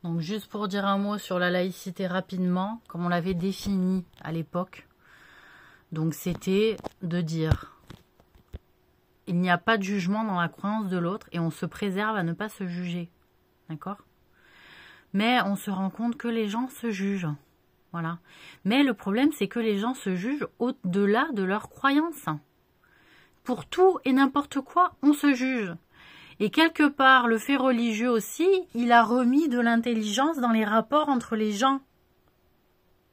Donc juste pour dire un mot sur la laïcité rapidement, comme on l'avait défini à l'époque. Donc c'était de dire, il n'y a pas de jugement dans la croyance de l'autre et on se préserve à ne pas se juger. D'accord? Mais on se rend compte que les gens se jugent. Voilà. Mais le problème, c'est que les gens se jugent au-delà de leurs croyances. Pour tout et n'importe quoi, on se juge. Et quelque part, le fait religieux aussi, il a remis de l'intelligence dans les rapports entre les gens.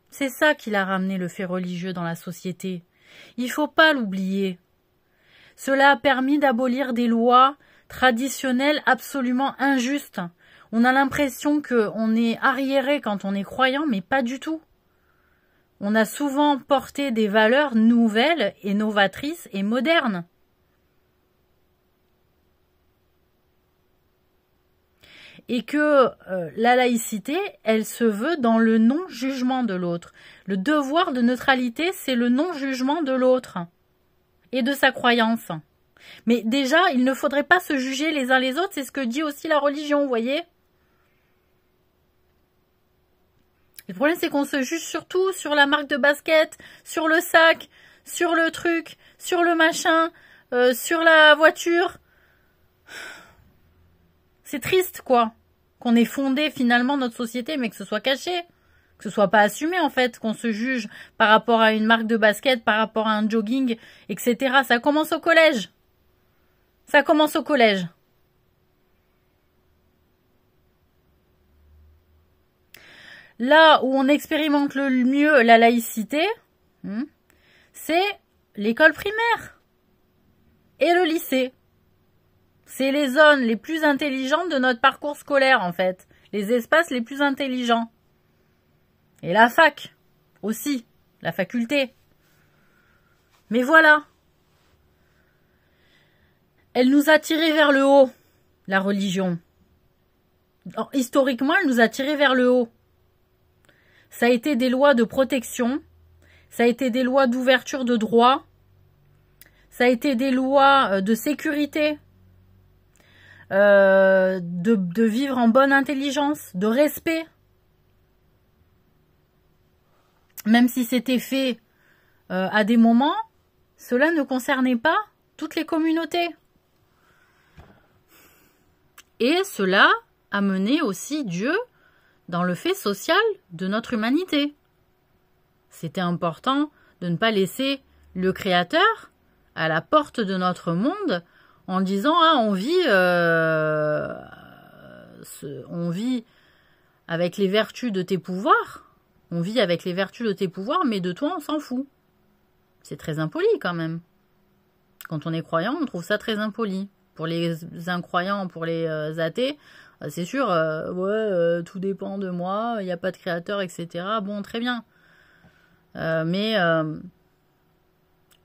C'est ça qu'il a ramené le fait religieux dans la société. Il ne faut pas l'oublier. Cela a permis d'abolir des lois traditionnelles absolument injustes. On a l'impression qu'on est arriéré quand on est croyant, mais pas du tout. On a souvent porté des valeurs nouvelles et novatrices et modernes. Et que la laïcité, elle se veut dans le non-jugement de l'autre. Le devoir de neutralité, c'est le non-jugement de l'autre et de sa croyance. Mais déjà, il ne faudrait pas se juger les uns les autres, c'est ce que dit aussi la religion, vous voyez ? Le problème, c'est qu'on se juge surtout sur la marque de basket, sur le sac, sur le truc, sur le machin, sur la voiture. C'est triste, quoi, qu'on ait fondé finalement notre société, mais que ce soit caché, que ce soit pas assumé, en fait, qu'on se juge par rapport à une marque de basket, par rapport à un jogging, etc. Ça commence au collège. Ça commence au collège. Là où on expérimente le mieux la laïcité, c'est l'école primaire et le lycée. C'est les zones les plus intelligentes de notre parcours scolaire, en fait. Les espaces les plus intelligents. Et la fac aussi, la faculté. Mais voilà. Elle nous a tirés vers le haut, la religion. Alors, historiquement, elle nous a tirés vers le haut. Ça a été des lois de protection, ça a été des lois d'ouverture de droit, ça a été des lois de sécurité, de vivre en bonne intelligence, de respect. Même si c'était fait à des moments, cela ne concernait pas toutes les communautés. Et cela a mené aussi Dieu dans le fait social de notre humanité. C'était important de ne pas laisser le Créateur à la porte de notre monde en disant « Ah, on vit avec les vertus de tes pouvoirs, on vit avec les vertus de tes pouvoirs, mais de toi, on s'en fout. » C'est très impoli quand même. Quand on est croyant, on trouve ça très impoli. Pour les incroyants, pour les athées, c'est sûr, tout dépend de moi, il n'y a pas de créateur, etc. Bon, très bien.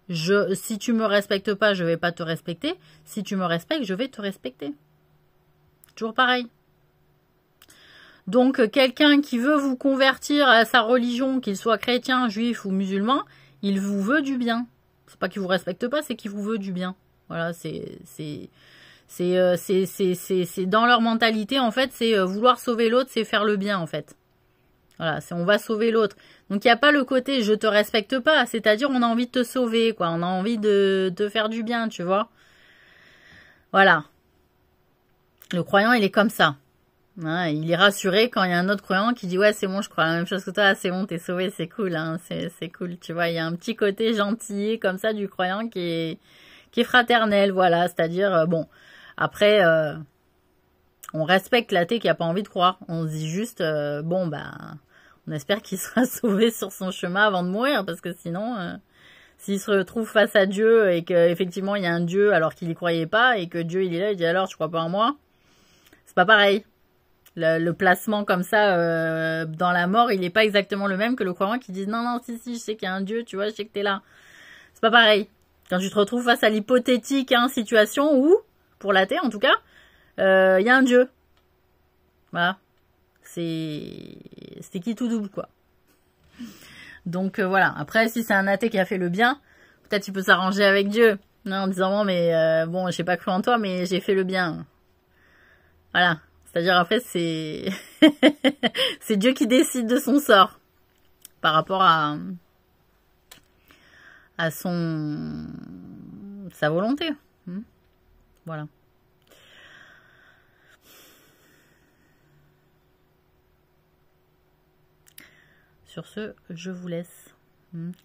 Si tu me respectes pas, je vais pas te respecter. Si tu me respectes, je vais te respecter. Toujours pareil. Donc, quelqu'un qui veut vous convertir à sa religion, qu'il soit chrétien, juif ou musulman, il vous veut du bien. C'est pas qu'il vous respecte pas, c'est qu'il vous veut du bien. Voilà, c'est dans leur mentalité, en fait, c'est vouloir sauver l'autre, c'est faire le bien, en fait. Voilà, on va sauver l'autre. Donc, il n'y a pas le côté « je te respecte pas », c'est-à-dire on a envie de te sauver, quoi. On a envie de te faire du bien, tu vois. Voilà. Le croyant, il est comme ça. Hein, il est rassuré quand il y a un autre croyant qui dit « ouais, c'est bon, je crois la même chose que toi, c'est bon, t'es sauvé, c'est cool, hein, c'est cool », tu vois. Il y a un petit côté gentil, comme ça, du croyant qui est fraternel, voilà. C'est-à-dire, bon... Après, on respecte l'athée qui n'a pas envie de croire. On se dit juste, on espère qu'il sera sauvé sur son chemin avant de mourir, parce que sinon, s'il se retrouve face à Dieu et qu'effectivement il y a un Dieu alors qu'il n'y croyait pas, et que Dieu il est là, il dit alors, tu crois pas en moi? C'est pas pareil. Le placement comme ça dans la mort, il n'est pas exactement le même que le croyant qui dit non, si, je sais qu'il y a un Dieu, tu vois, je sais que t'es là. C'est pas pareil. Quand tu te retrouves face à l'hypothétique situation où, pour l'athée en tout cas, il y a un Dieu. Voilà. C'est qui tout double, quoi. Donc voilà. Après, si c'est un athée qui a fait le bien, peut-être il peut s'arranger avec Dieu. Non, en disant bon, mais bon, j'ai pas cru en toi, mais j'ai fait le bien. Voilà. C'est-à-dire, en fait, c'est c'est Dieu qui décide de son sort par rapport à sa volonté. Voilà. Sur ce, je vous laisse.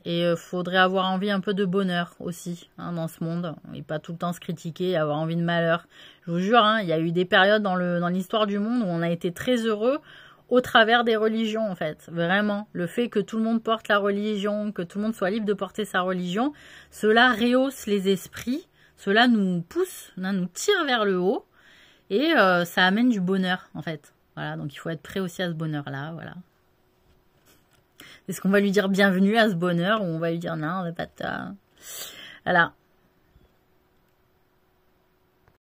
Et faudrait avoir envie un peu de bonheur aussi dans ce monde, et pas tout le temps se critiquer, avoir envie de malheur. Je vous jure, il y a eu des périodes dans l'histoire du monde où on a été très heureux au travers des religions en fait. Vraiment, le fait que tout le monde porte la religion, que tout le monde soit libre de porter sa religion, cela rehausse les esprits, cela nous pousse, nous tire vers le haut, et ça amène du bonheur en fait. Voilà, donc il faut être prêt aussi à ce bonheur-là, voilà. Est-ce qu'on va lui dire bienvenue à ce bonheur ou on va lui dire non, on n'a pas de... Voilà.